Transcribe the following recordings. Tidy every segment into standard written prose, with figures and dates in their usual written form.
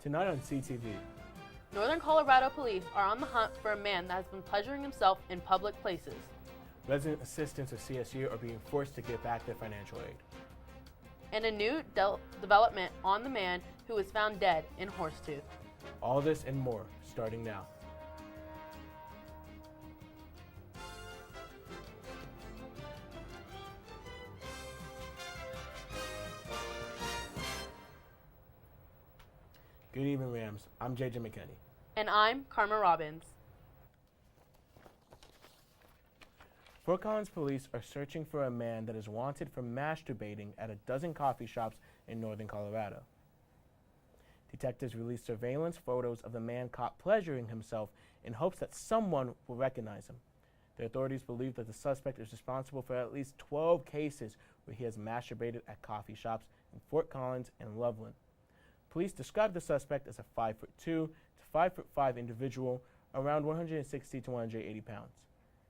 Tonight on CTV. Northern Colorado police are on the hunt for a man that has been pleasuring himself in public places. Resident assistants of CSU are being forced to give back their financial aid. And a new development on the man who was found dead in Horsetooth. All this and more, starting now. Good evening, Rams. I'm JJ McKinney. And I'm Karma Robbins. Fort Collins police are searching for a man that is wanted for masturbating at a dozen coffee shops in northern Colorado. Detectives released surveillance photos of the man caught pleasuring himself in hopes that someone will recognize him. The authorities believe that the suspect is responsible for at least 12 cases where he has masturbated at coffee shops in Fort Collins and Loveland. Police described the suspect as a 5'2" to 5'5" individual, around 160 to 180 pounds.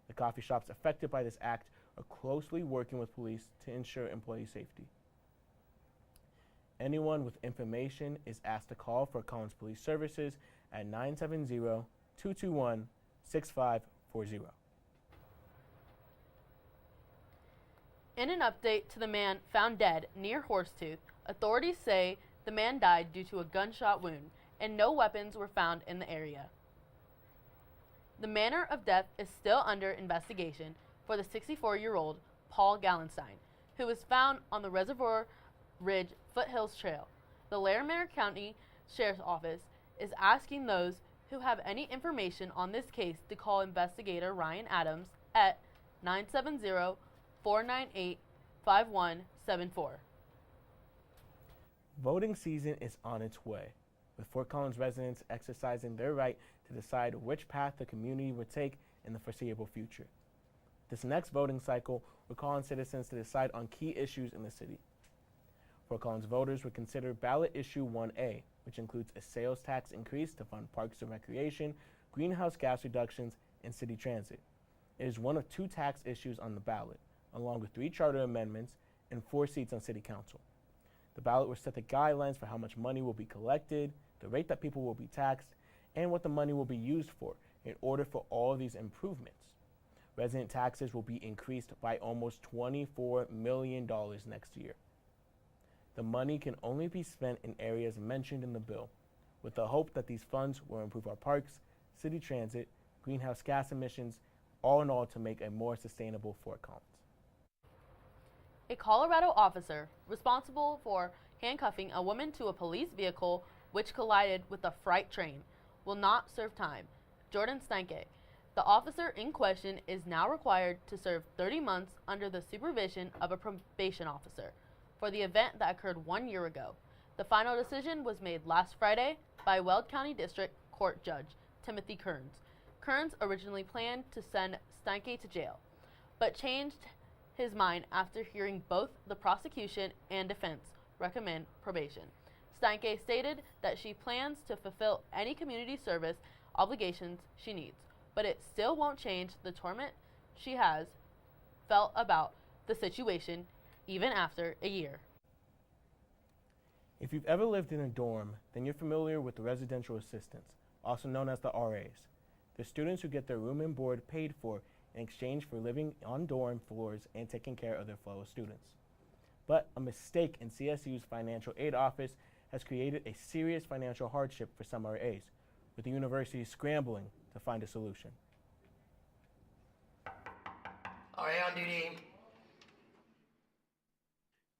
The coffee shops affected by this act are closely working with police to ensure employee safety. Anyone with information is asked to call Fort Collins Police Services at 970-221-6540. In an update to the man found dead near Horsetooth, authorities say the man died due to a gunshot wound and no weapons were found in the area. The manner of death is still under investigation for the 64-year-old Paul Gallenstein, who was found on the Reservoir Ridge Foothills Trail. The Larimer County Sheriff's Office is asking those who have any information on this case to call investigator Ryan Adams at 970-498-5174. Voting season is on its way, with Fort Collins residents exercising their right to decide which path the community would take in the foreseeable future. This next voting cycle will call on citizens to decide on key issues in the city. Fort Collins voters would consider ballot issue 1A, which includes a sales tax increase to fund parks and recreation, greenhouse gas reductions, and city transit. It is one of 2 tax issues on the ballot, along with 3 charter amendments and 4 seats on city council. The ballot will set the guidelines for how much money will be collected, the rate that people will be taxed, and what the money will be used for in order for all of these improvements. Resident taxes will be increased by almost $24 million next year. The money can only be spent in areas mentioned in the bill, with the hope that these funds will improve our parks, city transit, greenhouse gas emissions, all in all to make a more sustainable Fort Collins. A Colorado officer responsible for handcuffing a woman to a police vehicle which collided with a freight train will not serve time. Jordan Steinke, the officer in question, is now required to serve 30 months under the supervision of a probation officer for the event that occurred 1 year ago. The final decision was made last Friday by Weld County District Court Judge Timothy Kearns. Kearns originally planned to send Steinke to jail, but changed his mind after hearing both the prosecution and defense recommend probation. Steinke stated that she plans to fulfill any community service obligations she needs, but it still won't change the torment she has felt about the situation even after a year. If you've ever lived in a dorm, then you're familiar with the residential assistants, also known as the RAs. They're students who get their room and board paid for in exchange for living on dorm floors and taking care of their fellow students. But a mistake in CSU's financial aid office has created a serious financial hardship for some RAs, with the university scrambling to find a solution. RA on duty.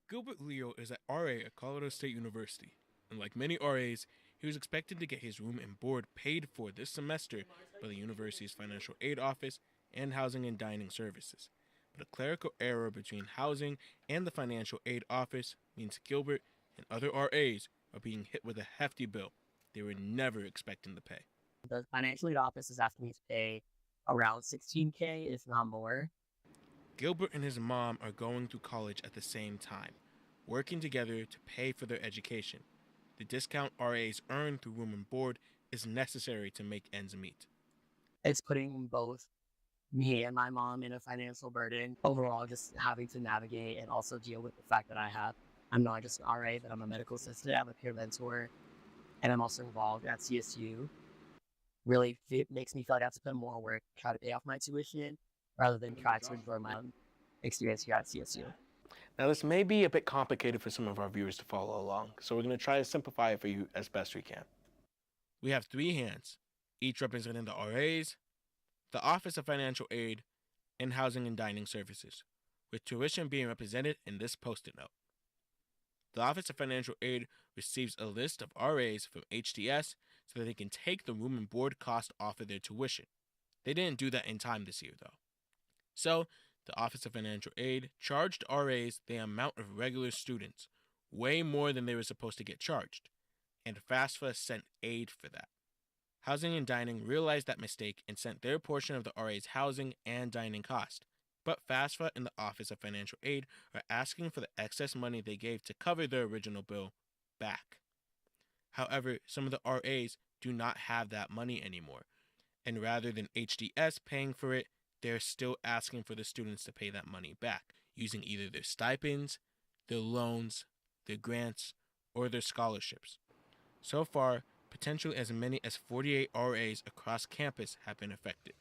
Gilbert Leo is an RA at Colorado State University, and like many RAs, he was expected to get his room and board paid for this semester by the university's financial aid office and housing and dining services. But a clerical error between housing and the financial aid office means Gilbert and other RAs are being hit with a hefty bill they were never expecting to pay. The financial aid office is asking me to pay around $16K, if not more. Gilbert and his mom are going through college at the same time, working together to pay for their education. The discount RAs earn through room and board is necessary to make ends meet. It's putting both me and my mom in a financial burden. Overall, just having to navigate and also deal with the fact that I'm not just an RA, but I'm a medical assistant, I'm a peer mentor. and I'm also involved at CSU. Really, it makes me feel like I have to put more work, try to pay off my tuition, rather than try to enjoy my own experience here at CSU. Now, this may be a bit complicated for some of our viewers to follow along, so we're going to try to simplify it for you as best we can. We have three hands, each representing the RAs, the Office of Financial Aid, and Housing and Dining Services, with tuition being represented in this post-it note. The Office of Financial Aid receives a list of RAs from HDS so that they can take the room and board cost off of their tuition. They didn't do that in time this year, though. So, the Office of Financial Aid charged RAs the amount of regular students, way more than they were supposed to get charged, and FAFSA sent aid for that. Housing and Dining realized that mistake and sent their portion of the RA's housing and dining cost, but FAFSA and the Office of Financial Aid are asking for the excess money they gave to cover their original bill back. However, some of the RAs do not have that money anymore, and rather than HDS paying for it, they're still asking for the students to pay that money back, using either their stipends, their loans, their grants, or their scholarships. So far, potentially as many as 48 RAs across campus have been affected.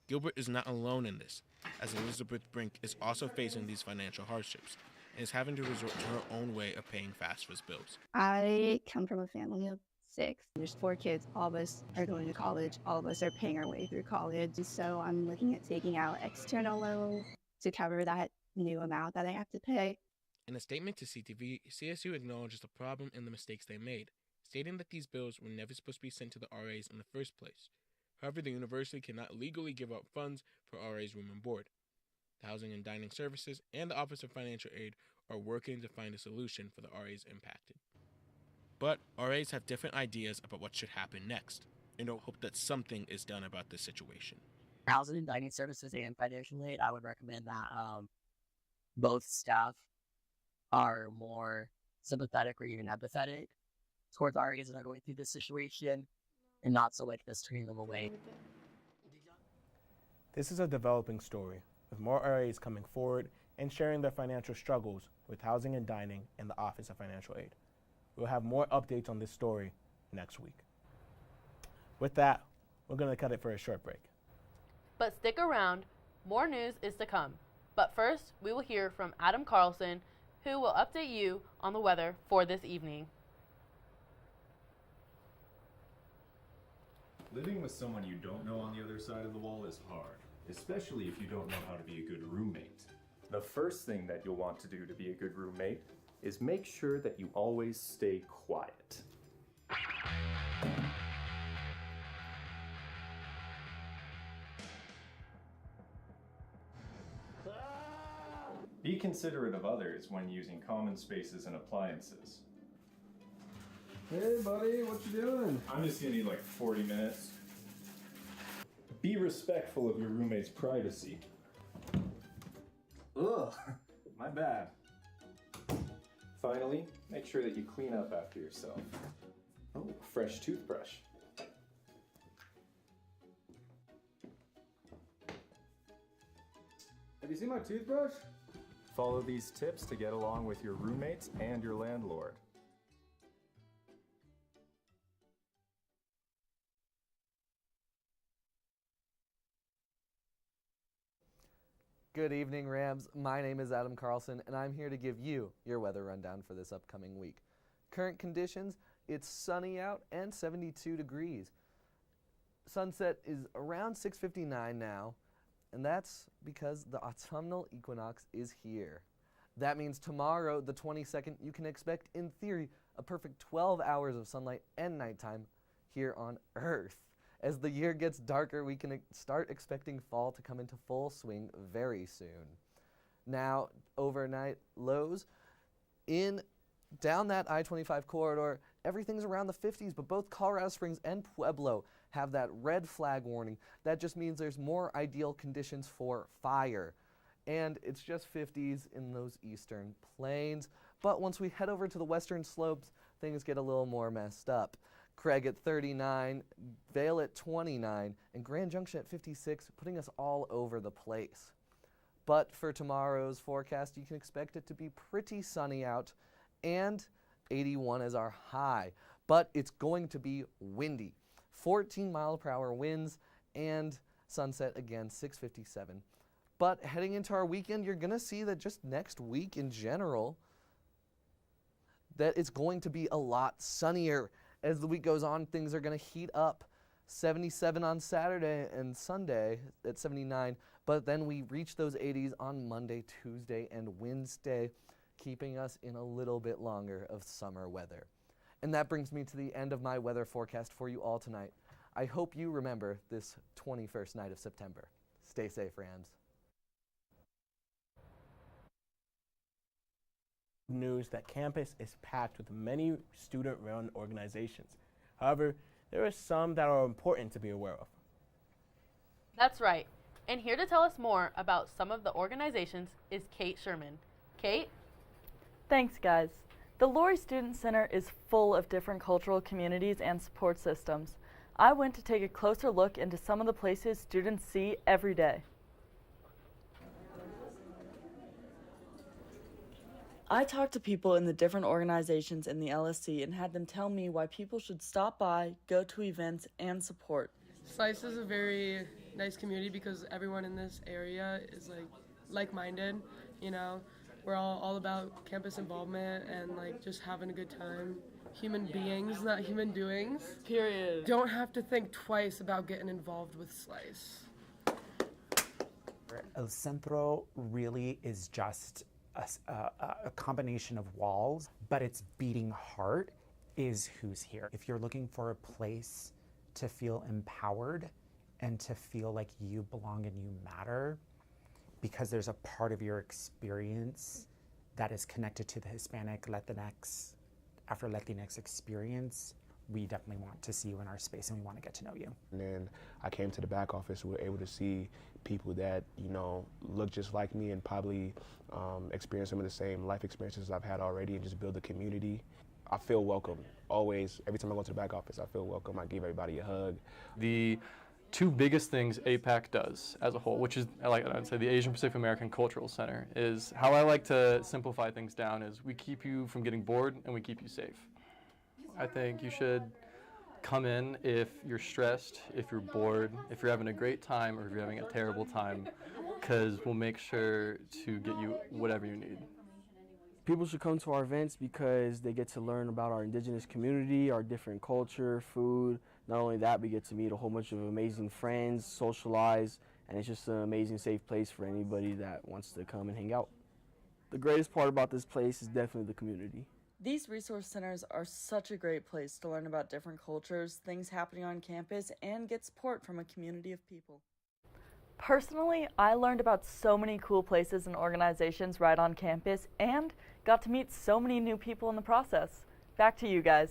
Gilbert is not alone in this, as Elizabeth Brink is also facing these financial hardships and is having to resort to her own way of paying FAFSA's bills. I come from a family of 6. There's 4 kids. All of us are going to college. All of us are paying our way through college. So I'm looking at taking out external loans to cover that new amount that I have to pay. In a statement to CTV, CSU acknowledges the problem and the mistakes they made, stating that these bills were never supposed to be sent to the RAs in the first place. However, the university cannot legally give out funds for RAs' room and board. The Housing and Dining Services and the Office of Financial Aid are working to find a solution for the RAs impacted. But RAs have different ideas about what should happen next, and hope that something is done about this situation. Housing and Dining Services and Financial Aid, I would recommend that both staff are more sympathetic or even empathetic towards RAs that are going through this situation, and not so like this turning them away. This is a developing story, with more RAs coming forward and sharing their financial struggles with Housing and Dining and the Office of Financial Aid. We'll have more updates on this story next week. With that, we're going to cut it for a short break. But stick around, more news is to come. But first, we will hear from Adam Carlson, who will update you on the weather for this evening. Living with someone you don't know on the other side of the wall is hard, especially if you don't know how to be a good roommate. The first thing that you'll want to do to be a good roommate is make sure that you always stay quiet. Be considerate of others when using common spaces and appliances. Hey buddy, what you doing? I'm just gonna need like 40 minutes. Be respectful of your roommate's privacy. Ugh, my bad. Finally, make sure that you clean up after yourself. Oh, fresh toothbrush. Have you seen my toothbrush? Follow these tips to get along with your roommates and your landlord. Good evening, Rams. My name is Adam Carlson, and I'm here to give you your weather rundown for this upcoming week. Current conditions, it's sunny out and 72 degrees. Sunset is around 6:59 now, and that's because the autumnal equinox is here. That means tomorrow, the 22nd, you can expect, in theory, a perfect 12 hours of sunlight and nighttime here on Earth. As the year gets darker, we can start expecting fall to come into full swing very soon. Now, overnight lows down that I-25 corridor, everything's around the 50s, but both Colorado Springs and Pueblo have that red flag warning. That just means there's more ideal conditions for fire. And it's just 50s in those eastern plains. But once we head over to the western slopes, things get a little more messed up. Craig at 39, Vail at 29, and Grand Junction at 56, putting us all over the place. But for tomorrow's forecast, you can expect it to be pretty sunny out, and 81 is our high. but it's going to be windy. 14-mile-per-hour winds and sunset again 6:57. But heading into our weekend, you're going to see that just next week in general, that it's going to be a lot sunnier. As the week goes on, things are going to heat up. 77 on Saturday and Sunday at 79, but then we reach those 80s on Monday, Tuesday, and Wednesday, keeping us in a little bit longer of summer weather. And that brings me to the end of my weather forecast for you all tonight. I hope you remember this 21st night of September. Stay safe, Rams. News that campus is packed with many student-run organizations. However, there are some that are important to be aware of. That's right. And here to tell us more about some of the organizations is Kate Sherman. Kate? Thanks, guys. The Laurie Student Center is full of different cultural communities and support systems. I went to take a closer look into some of the places students see every day. I talked to people in the different organizations in the LSC and had them tell me why people should stop by, go to events, and support. Slice is a very nice community because everyone in this area is like-minded, you know. We're all about campus involvement and just having a good time. Human beings, not human doings. Period. Don't have to think twice about getting involved with Slice. El Centro really is just a combination of walls, but its beating heart is who's here. If you're looking for a place to feel empowered and to feel like you belong and you matter, because there's a part of your experience that is connected to the Hispanic, Latinx, Afro-Latinx experience, we definitely want to see you in our space and we want to get to know you. And then I came to the back office, we were able to see people that, look just like me and probably experience some of the same life experiences I've had already and just build a community. I feel welcome, always. Every time I go to the back office, I feel welcome. I give everybody a hug. The two biggest things APAC does as a whole, which is, I'd say the Asian Pacific American Cultural Center, is how I like to simplify things down is we keep you from getting bored and we keep you safe. I think you should come in if you're stressed, if you're bored, if you're having a great time, or if you're having a terrible time, because we'll make sure to get you whatever you need. People should come to our events because they get to learn about our indigenous community, our different culture, food. Not only that, we get to meet a whole bunch of amazing friends, socialize, and it's just an amazing, safe place for anybody that wants to come and hang out. The greatest part about this place is definitely the community. These resource centers are such a great place to learn about different cultures, things happening on campus, and get support from a community of people. Personally, I learned about so many cool places and organizations right on campus and got to meet so many new people in the process. Back to you guys.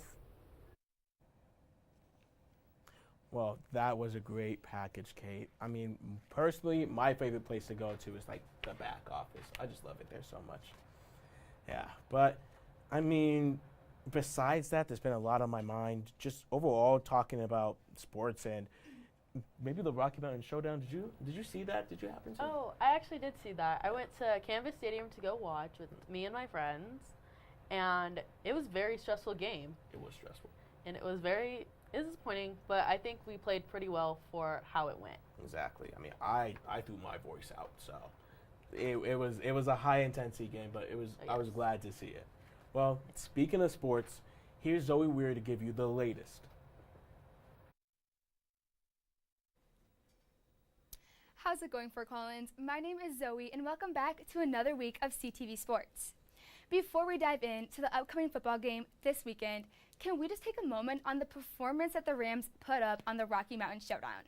Well, that was a great package, Kate. I mean, personally, my favorite place to go to is the back office. I just love it there so much. Yeah, but I mean, besides that, there's been a lot on my mind. Just overall talking about sports and maybe the Rocky Mountain Showdown. Did you see that? Did you happen to? Oh, I actually did see that. I went to Canvas Stadium to go watch with me and my friends, and it was a very stressful game. It was stressful. And it was very disappointing, but I think we played pretty well for how it went. Exactly. I mean, I threw my voice out, so it was a high intensity game, but I was glad to see it. Well, speaking of sports, here's Zoe Weir to give you the latest. How's it going, Fort Collins? My name is Zoe, and welcome back to another week of CTV Sports. Before we dive into the upcoming football game this weekend, can we just take a moment on the performance that the Rams put up on the Rocky Mountain Showdown?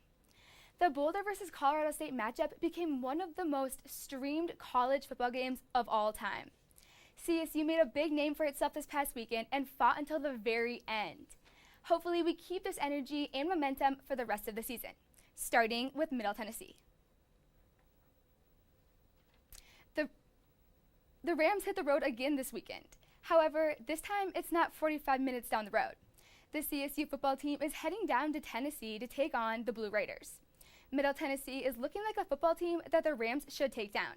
The Boulder versus Colorado State matchup became one of the most streamed college football games of all time. CSU made a big name for itself this past weekend and fought until the very end. Hopefully we keep this energy and momentum for the rest of the season, starting with Middle Tennessee. The Rams hit the road again this weekend. However, this time it's not 45 minutes down the road. The CSU football team is heading down to Tennessee to take on the Blue Raiders. Middle Tennessee is looking like a football team that the Rams should take down.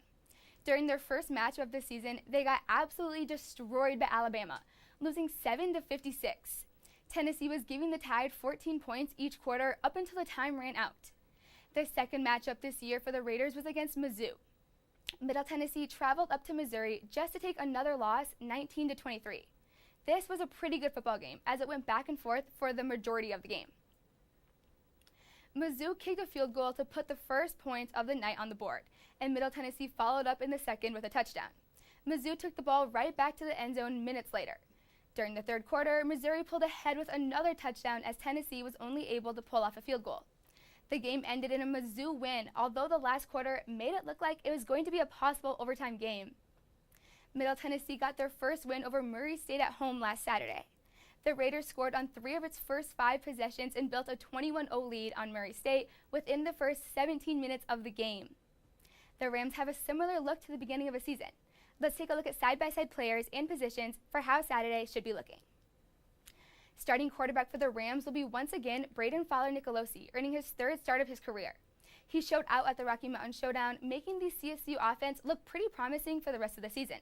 During their first match of the season, they got absolutely destroyed by Alabama, losing 7-56. Tennessee was giving the Tide 14 points each quarter up until the time ran out. Their second matchup this year for the Raiders was against Mizzou. Middle Tennessee traveled up to Missouri just to take another loss, 19-23. This was a pretty good football game as it went back and forth for the majority of the game. Mizzou kicked a field goal to put the first points of the night on the board, and Middle Tennessee followed up in the second with a touchdown. Mizzou took the ball right back to the end zone minutes later. During the third quarter, Missouri pulled ahead with another touchdown as Tennessee was only able to pull off a field goal. The game ended in a Mizzou win, although the last quarter made it look like it was going to be a possible overtime game. Middle Tennessee got their first win over Murray State at home last Saturday. The Raiders scored on 3 of its first 5 possessions and built a 21-0 lead on Murray State within the first 17 minutes of the game. The Rams have a similar look to the beginning of a season. Let's take a look at side-by-side players and positions for how Saturday should be looking. Starting quarterback for the Rams will be once again Braden Fowler-Nicolosi, earning his 3rd start of his career. He showed out at the Rocky Mountain Showdown, making the CSU offense look pretty promising for the rest of the season.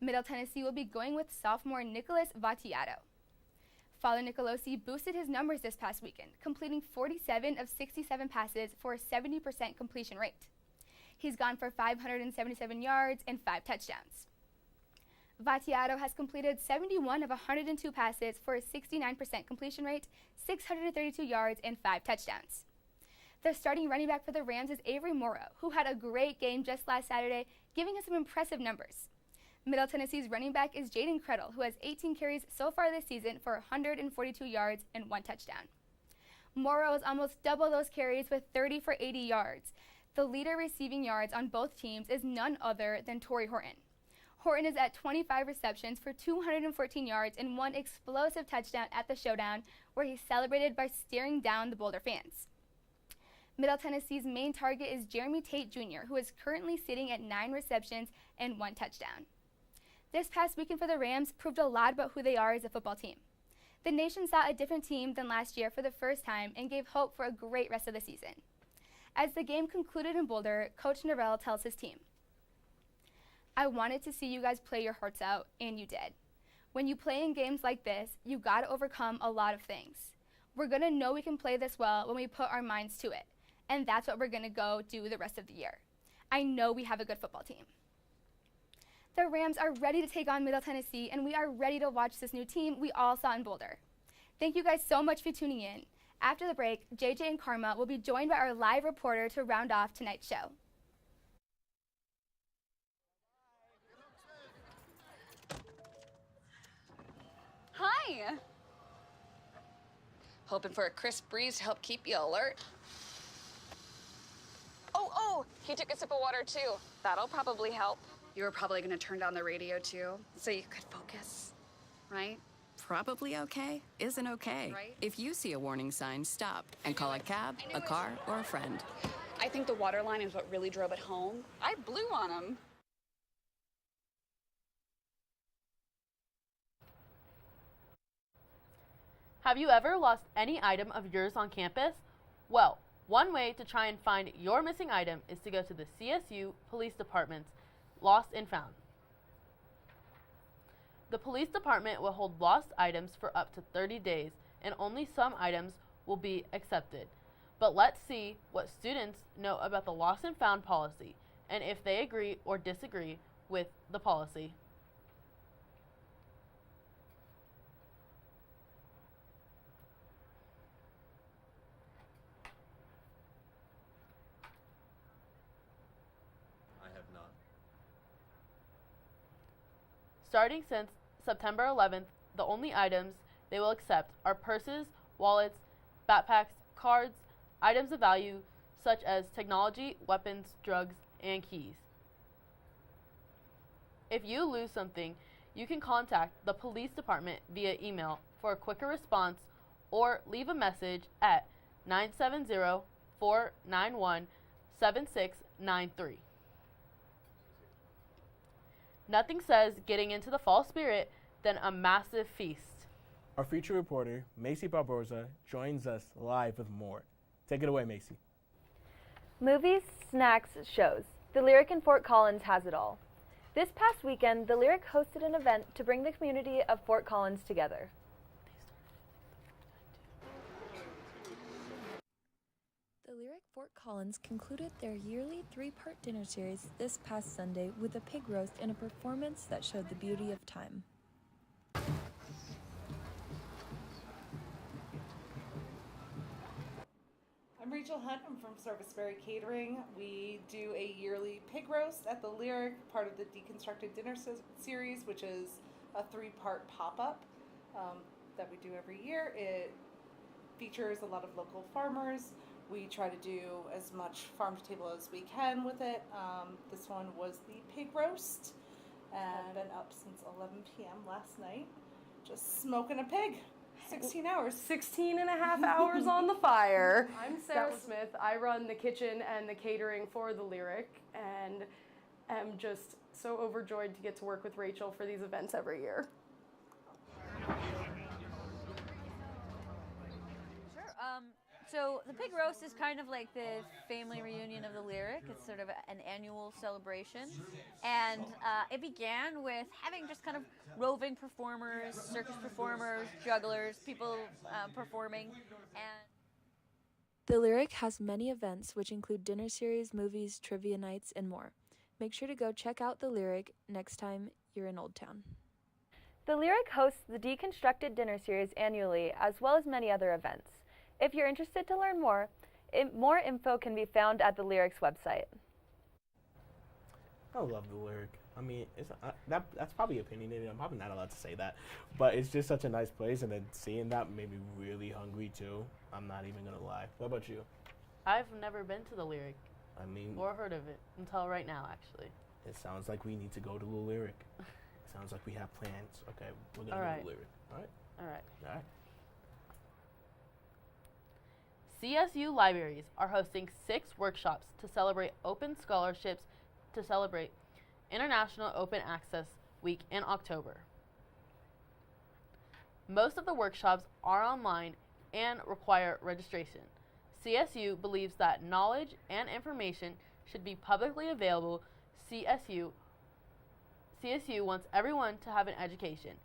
Middle Tennessee will be going with sophomore Nicholas Vattiato. Fowler-Nicolosi boosted his numbers this past weekend, completing 47 of 67 passes for a 70% completion rate. He's gone for 577 yards and 5 touchdowns. Vattiato has completed 71 of 102 passes for a 69% completion rate, 632 yards, and 5 touchdowns. The starting running back for the Rams is Avery Morrow, who had a great game just last Saturday, giving us some impressive numbers. Middle Tennessee's running back is Jaden Credle, who has 18 carries so far this season for 142 yards and 1 touchdown. Morrow is almost double those carries with 30 for 80 yards. The leader receiving yards on both teams is none other than Torrey Horton. Horton is at 25 receptions for 214 yards and 1 explosive touchdown at the Showdown, where he celebrated by staring down the Boulder fans. Middle Tennessee's main target is Jeremy Tate Jr., who is currently sitting at 9 receptions and 1 touchdown. This past weekend for the Rams proved a lot about who they are as a football team. The nation saw a different team than last year for the first time and gave hope for a great rest of the season. As the game concluded in Boulder, Coach Norvell tells his team, "I wanted to see you guys play your hearts out, and you did. When you play in games like this, you gotta overcome a lot of things. We're gonna know we can play this well when we put our minds to it, and that's what we're gonna go do the rest of the year. I know we have a good football team." The Rams are ready to take on Middle Tennessee, and we are ready to watch this new team we all saw in Boulder. Thank you guys so much for tuning in. After the break, JJ and Karma will be joined by our live reporter to round off tonight's show. Hi. Hoping for a crisp breeze to help keep you alert. Oh, he took a sip of water too. That'll probably help. You were probably gonna turn down the radio too, so you could focus, right? Probably okay isn't okay. Right? If you see a warning sign, stop and call a cab, a car, or a friend. I think the water line is what really drove it home. I blew on him. Have you ever lost any item of yours on campus? Well, one way to try and find your missing item is to go to the CSU Police Department's Lost and Found. The police department will hold lost items for up to 30 days, and only some items will be accepted. But let's see what students know about the lost and found policy, and if they agree or disagree with the policy. I have not. Starting since September 11th, the only items they will accept are purses, wallets, backpacks, cards, items of value such as technology, weapons, drugs, and keys. If you lose something, you can contact the police department via email for a quicker response or leave a message at 970-491-7693. Nothing says getting into the fall spirit than a massive feast. Our feature reporter, Maisy Barbosa, joins us live with more. Take it away, Maisy. Movies, snacks, shows. The Lyric in Fort Collins has it all. This past weekend, the Lyric hosted an event to bring the community of Fort Collins together. Lyric Fort Collins concluded their yearly 3-part dinner series this past Sunday with a pig roast and a performance that showed the beauty of time. I'm Rachel Hunt. I'm from Serviceberry Catering. We do a yearly pig roast at the Lyric, part of the Deconstructed Dinner series, which is a 3-part pop-up that we do every year. It features a lot of local farmers. We try to do as much farm to table as we can with it. This one was the pig roast, and I've been up since 11 p.m. last night, just smoking a pig. 16 hours. 16 and a half hours on the fire. I'm Sarah Smith. I run the kitchen and the catering for the Lyric, and am just so overjoyed to get to work with Rachel for these events every year. Sure. So the pig roast is kind of like the family reunion of the Lyric. It's sort of an annual celebration. And it began with having just kind of roving performers, circus performers, jugglers, people performing. And The Lyric has many events which include dinner series, movies, trivia nights, and more. Make sure to go check out The Lyric next time you're in Old Town. The Lyric hosts the Deconstructed Dinner Series annually, as well as many other events. If you're interested to learn more, more info can be found at the Lyric's website. I love the Lyric. I mean, that's probably opinionated. I'm probably not allowed to say that, but it's just such a nice place, and then seeing that made me really hungry too. I'm not even gonna lie. What about you? I've never been to the Lyric. I mean, or heard of it until right now, actually. It sounds like we need to go to the Lyric. It sounds like we have plans. Okay, we're gonna go to the Lyric. All right. All right. All right. CSU libraries are hosting 6 workshops to celebrate open scholarships to celebrate International Open Access Week in October. Most of the workshops are online and require registration. CSU believes that knowledge and information should be publicly available. CSU wants everyone to have an education.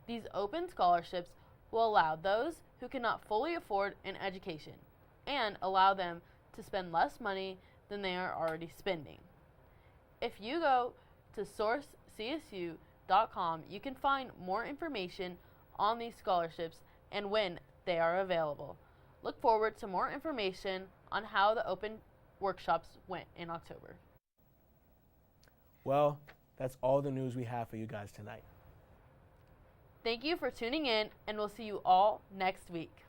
These open scholarships will allow those who cannot fully afford an education and allow them to spend less money than they are already spending. If you go to sourcecsu.com, you can find more information on these scholarships and when they are available. Look forward to more information on how the open workshops went in October. Well, that's all the news we have for you guys tonight. Thank you for tuning in, and we'll see you all next week.